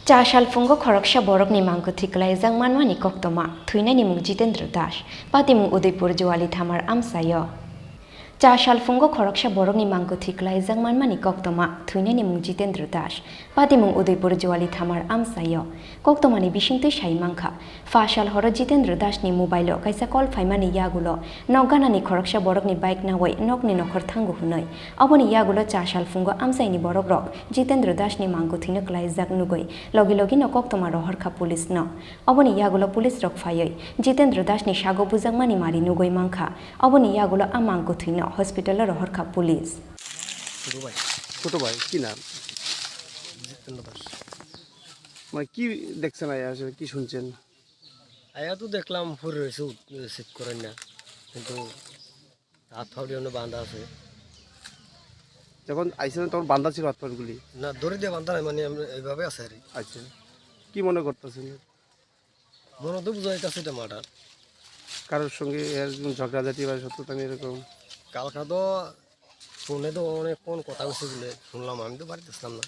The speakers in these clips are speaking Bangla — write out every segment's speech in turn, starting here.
चा सालफुंगो खरकसा बरकनि मांगो थिक्लाय जांमानमानि कक्तमा थुइनायनि मुं जितेन्द्र दास पातिमुं उदयपुर जवाली थामार आमसायो चा सालफुंगो खरकसा बरकनि मांगो थिक्लाय जांमानमानि कक्तमा थुइनायनि मुं जितेन्द्र दास पातिमुं उदयपुर जवाली थामार आमसायो कक्तमानि बिसिंतै साइ मांखा फासाल हर जितेन्द्र दासनि मोबाइलो काइसा कल फाइमानि यागुलो नगानानि खरकसा बरकनि बाइक नावै नकनि नखर थांगु हुनै अबनि यागुलो चा सालफुंगो आमसाइनि बरक रक जितेन्द्र दासनि मांगो थिनो क्लाइजाक नुगै लगी लगी न कक्तमा रहरखा पुलिस न अबनि यागुलो पुलिस रक फायै जितेन्द्र दासनि सागो बुजांमानि मारि नुगै मांखा अबनि यागुलो आ मांगो थिनो हस्पिटाल रहरखा पुलिस ছোট ভাই কি নাম? জিতেন্দ্র দাস। মানে কি দেখছেন আসলে কি শুনছেন? আয়া তো দেখলাম পরে রয়েছে চেক করেন না, কিন্তু হাত ফাউডিও বাঁধা আছে। যখন আইসেন তখন বান্ধা ছিল হাত পাগুলি? না, দড়ি দিয়ে বাঁধা নাই, মানে এইভাবে আছে আর কি। আচ্ছা, কি মনে করতেছেন? মনে তো বুঝাইতেছে এটা মার্ডার। কারোর সঙ্গে এরকম ঝগড়াঝাটি বা শত্রুতা এরকম? কালকা তো ফোনে তো অনেকক্ষণ কথা হয়েছে বলে শুনলাম, আমি তো বাড়িতে আসলাম না,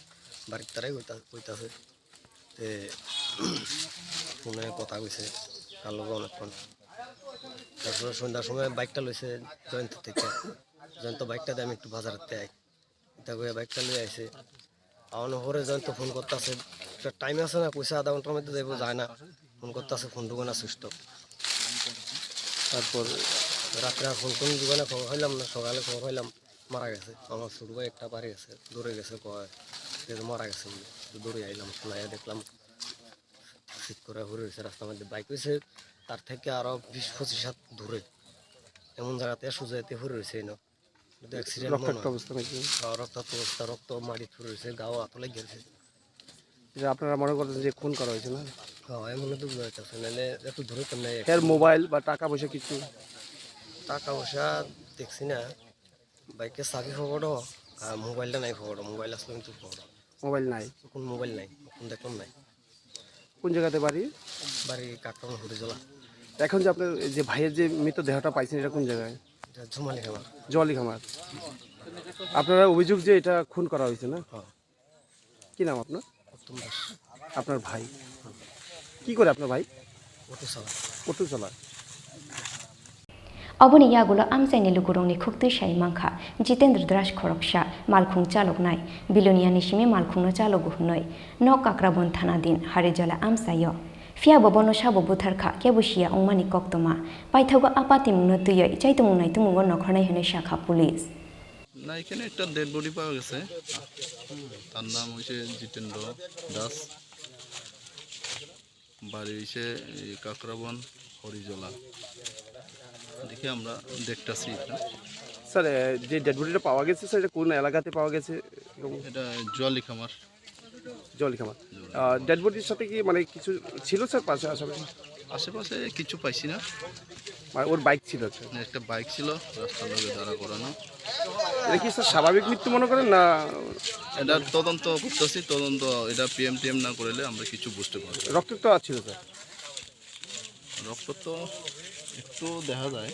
বাড়ির তারাই কইতাছে তে ফোনে কথা কইছে কার লগে অনেকক্ষণ। তারপরে সন্ধ্যার সময় বাইকটা লইছে জয়ন্ত থেকে, জয়ন্ত বাইকটা দিয়ে আমি একটু বাজারেতে আই, এটা করে বাইকটা লই আইছে। আমার পরে জয়ন্ত ফোন করতেছে, একটা টাইম আছে না, কইছে আধা ঘন্টার মধ্যে যাইব, যায় না, ফোন করতেছে, ফোন ঢুকে না, সুস্থ। তারপর রাত্রে আর ফোন কোন দোকানে খবর হইলাম না, সকালে খবর হইলাম মারা গেছে। আমার ছোট ভাই একটা পারে গেছে, দৌড়ে গেছে, কয় মারা গেছে বলে। দৌড়ে আইলাম, শোনাইয়া দেখলাম ঠিক করে ঘুরে রয়েছে রাস্তার মধ্যে। বাইক হয়েছে তার থেকে আরো 20-25 হাত দূরে, এমন জায়গাতে সুজাইতে ঘুরে রয়েছে না, অ্যাক্সিডেন্ট রক্তাক্ত অবস্থা নাকি? রক্তাক্ত অবস্থা, রক্ত মারি ফুরে রয়েছে, গাও হাত লেগে গেছে। যে আপনারা মনে করতেছেন যে খুন করা হয়েছে না? হ্যাঁ, এমন তো বোঝা যাচ্ছে, নাহলে এত দূরে তো নেই। এর মোবাইল বা টাকা পয়সা কিছু? টাকা পয়সা দেখছি না, বাইকের চাবি খবর আর মোবাইলটা নাই খবর। মোবাইল আসলে কিন্তু খবর, মোবাইল নাই? কোন মোবাইল নাই, কোন দেখলাম নাই। কোন জায়গাতে বাড়ি? বাড়ি কাকরাম হরিজলা। এখন যে আপনার যে ভাইয়ের যে মৃতদেহটা পাইছেন এটা কোন জায়গায়? এটা ঝুমালি খামার। জলি খামার। আপনারা অভিযোগ যে এটা খুন করা হয়েছে না? হ্যাঁ। কি নাম আপনার? উত্তম দাস। আপনার ভাই কি করে? আপনার ভাই অটো চালা। অটো চালায়। अबनि यागुलो आमसाइनि लुगुरंनि खुक्तै साइ मांखा जितेन्द्र दास खरकसा मालखुं चालकनाय बिलुनियानि सिमे मालखुंनो चालगु हुनै न काक्राबन थाना दिन हारिजला आमसायो फिया बबनो साबो बुथारखा केबुसिया अंमानि कक्तमा पाइथागो आपाति मुंनो तुयै चाइतमुं नाइतमुंगो नखरनाय हनै शाखा पुलिस। না, এখানে একটা ডেড বডি পাওয়া গেছে, তার নাম হচ্ছে জিতেন্দ্র দাস, বাড়ি হচ্ছে কাকরাবন হরিজলা। দেখি আমরা দেখতেছি এটা। স্যার, যে ডেড বডিটা পাওয়া গেছে স্যার এটা কোন এলাকাতে পাওয়া গেছে? এটা জলি খামার। জলি খামার। ডেড বডির সাথে কি মানে কিছু ছিল স্যার পাশে? আশেপাশে কিছু পাইছি না। মানে ওর বাইক ছিল স্যার? একটা বাইক ছিল রাস্তার লগে দাঁড়া করানো। এটা কি স্যার স্বাভাবিক মৃত্যু মনে করেন না? এটা তদন্ত করতেছি, তদন্ত এটা পিএম না করলে আমরা কিছু বুঝতে পারবো। রক্ত তো ছিল স্যার? রক্ত তো একটু দেখা যায়।